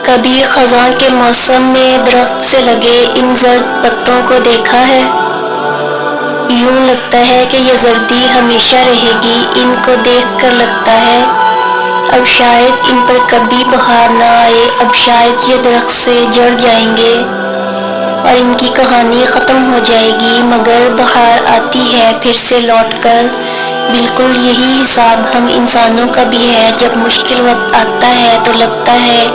کبھی خزاں کے موسم میں درخت سے لگے ان زرد پتوں کو دیکھا ہے؟ یوں لگتا ہے کہ یہ زردی ہمیشہ رہے گی۔ ان کو دیکھ کر لگتا ہے اب شاید ان پر کبھی بہار نہ آئے، اب شاید یہ درخت سے جڑ جائیں گے اور ان کی کہانی ختم ہو جائے گی۔ مگر بہار آتی ہے پھر سے لوٹ کر۔ بالکل یہی حساب ہم انسانوں کا بھی ہے۔ جب مشکل وقت آتا ہے تو لگتا ہے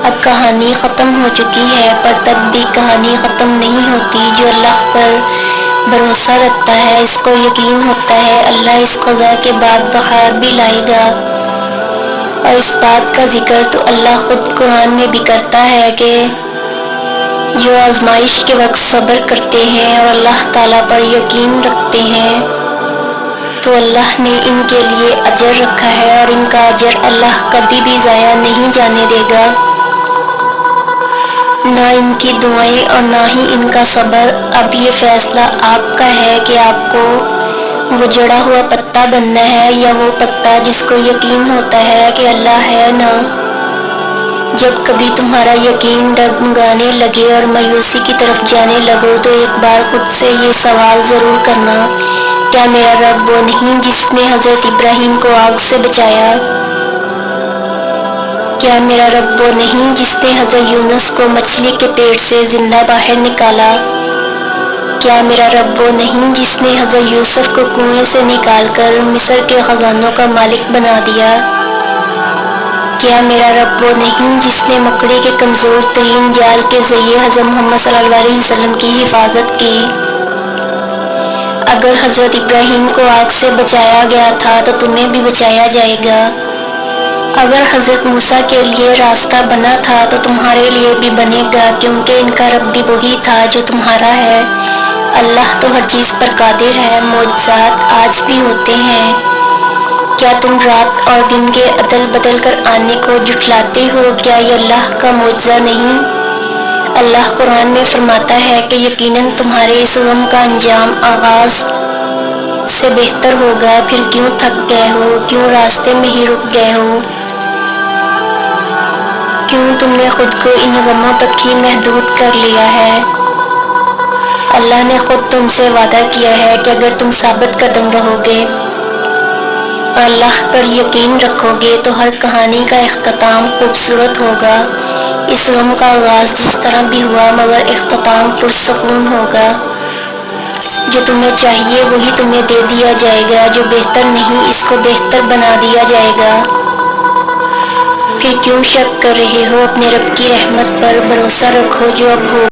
اب کہانی ختم ہو چکی ہے، پر تب بھی کہانی ختم نہیں ہوتی۔ جو اللہ پر بھروسہ رکھتا ہے اس کو یقین ہوتا ہے اللہ اس خزاں کے بعد بہار بھی لائے گا، اور اس بات کا ذکر تو اللہ خود قرآن میں بھی کرتا ہے کہ جو آزمائش کے وقت صبر کرتے ہیں اور اللہ تعالیٰ پر یقین رکھتے ہیں تو اللہ نے ان کے لیے اجر رکھا ہے، اور ان کا اجر اللہ کبھی بھی ضائع نہیں جانے دے گا۔ نہ ان کی دعائیں اور نہ ہی ان کا صبر۔ اب یہ فیصلہ آپ کا ہے کہ آپ کو وہ جڑا ہوا پتا بننا ہے یا وہ پتا جس کو یقین ہوتا ہے کہ اللہ ہے نا۔ جب کبھی تمہارا یقین ڈگمگانے لگے اور مایوسی کی طرف جانے لگو تو ایک بار خود سے یہ سوال ضرور کرنا، کیا میرا رب وہ نہیں جس نے حضرت ابراہیم کو آگ سے بچایا؟ کیا میرا رب وہ نہیں جس نے حضرت یونس کو مچھلی کے پیٹ سے زندہ باہر نکالا؟ کیا میرا رب وہ نہیں جس نے حضرت یوسف کو کنویں سے نکال کر مصر کے خزانوں کا مالک بنا دیا؟ کیا میرا رب وہ نہیں جس نے مکڑی کے کمزور ترین جال کے ذریعے حضرت محمد صلی اللہ علیہ وسلم کی حفاظت کی؟ اگر حضرت ابراہیم کو آگ سے بچایا گیا تھا تو تمہیں بھی بچایا جائے گا۔ اگر حضرت موسیٰ کے لیے راستہ بنا تھا تو تمہارے لیے بھی بنے گا، کیونکہ ان کا رب بھی وہی تھا جو تمہارا ہے۔ اللہ تو ہر چیز پر قادر ہے۔ معجزات آج بھی ہوتے ہیں۔ کیا تم رات اور دن کے عدل بدل کر آنے کو جھٹلاتے ہو؟ کیا یہ اللہ کا معجزہ نہیں؟ اللہ قرآن میں فرماتا ہے کہ یقیناً تمہارے اس غم کا انجام آغاز سے بہتر ہوگا۔ پھر کیوں تھک گئے ہو؟ کیوں راستے میں ہی رک گئے ہو؟ کیوں تم نے خود کو ان غموں تک ہی محدود کر لیا ہے؟ اللہ نے خود تم سے وعدہ کیا ہے کہ اگر تم ثابت قدم رہو گے اور اللہ پر یقین رکھو گے تو ہر کہانی کا اختتام خوبصورت ہوگا۔ اس غم کا آغاز جس طرح بھی ہوا مگر اختتام پرسکون ہوگا۔ جو تمہیں چاہیے وہی تمہیں دے دیا جائے گا، جو بہتر نہیں اس کو بہتر بنا دیا جائے گا۔ پھر کیوں شک کر رہے ہو؟ اپنے رب کی رحمت پر بھروسہ رکھو جو اب ہو